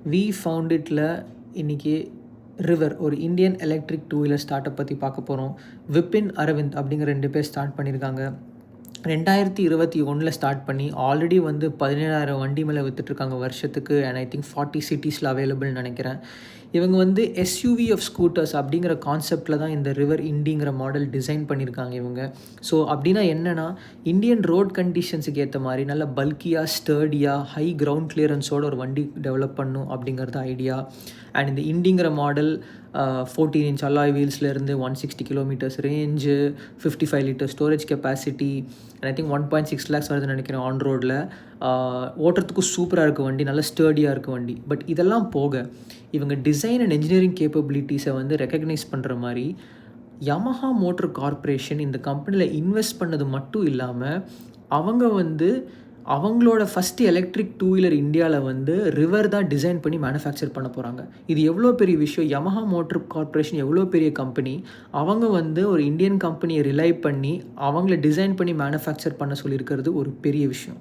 We found இட்ல இன்றைக்கி river ஒரு Indian electric two wheeler ஸ்டார்ட்டை பற்றி பார்க்க போகிறோம். விபின் அரவிந்த் அப்படிங்கிற 2 பேர் ஸ்டார்ட் பண்ணியிருக்காங்க. 2021 ஸ்டார்ட் பண்ணி ஆல்ரெடி வந்து 17,000 வண்டி மேலே விற்றுட்ருக்காங்க வருஷத்துக்கு. அண்ட் ஐ திங்க் 40 சிட்டிஸில் அவைலபிள்னு நினைக்கிறேன். இவங்க வந்து எஸ்யூவி ஆஃப் ஸ்கூட்டர்ஸ் அப்படிங்கிற கான்செப்டில் தான் இந்த ரிவர் இண்டிங்கிற மாடல் டிசைன் பண்ணியிருக்காங்க இவங்க. ஸோ அப்படின்னா என்னென்னா, இந்தியன் ரோட் கண்டிஷன்ஸுக்கு ஏற்ற மாதிரி நல்ல பல்கியாக, ஸ்டர்டியாக, ஹை கிரவுண்ட் கிளியரன்ஸோட ஒரு வண்டி டெவலப் பண்ணும் அப்படிங்கிறது ஐடியா. அண்ட் இந்த இண்டிங்கிற மாடல் 14 இன்ச் அலாய் வீல்ஸ்லேருந்து 160 kilometres range, 55 litre storage capacity, I think 1.6 lakhs வருதுன்னு நினைக்கிறேன் ஆன் ரோடில். ஓட்டுறதுக்கும் சூப்பராக இருக்குது வண்டி, நல்ல ஸ்டர்டியாக இருக்குது வண்டி. பட் இதெல்லாம் போக இவங்க டிசைன் அண்ட் என்ஜினியரிங் கேப்பபிலிட்டிஸை வந்து ரெக்கக்னைஸ் பண்ணுற மாதிரி யமஹா மோட்டர் கார்ப்பரேஷன் இந்த கம்பெனியில் இன்வெஸ்ட் பண்ணது மட்டும் இல்லாமல் அவங்க வந்து அவங்களோட ஃபஸ்ட்டு எலக்ட்ரிக் டூ வீலர் இந்தியாவில் வந்து ரிவர் தான் டிசைன் பண்ணி மேனுஃபேக்சர் பண்ண போகிறாங்க. இது எவ்வளோ பெரிய விஷயம். யமஹா மோட்டர் கார்ப்பரேஷன் எவ்வளோ பெரிய கம்பெனி, அவங்க வந்து ஒரு இந்தியன் கம்பெனியை ரிலை பண்ணி அவங்கள டிசைன் பண்ணி மேனுஃபேக்சர் பண்ண சொல்லியிருக்கிறது ஒரு பெரிய விஷயம்.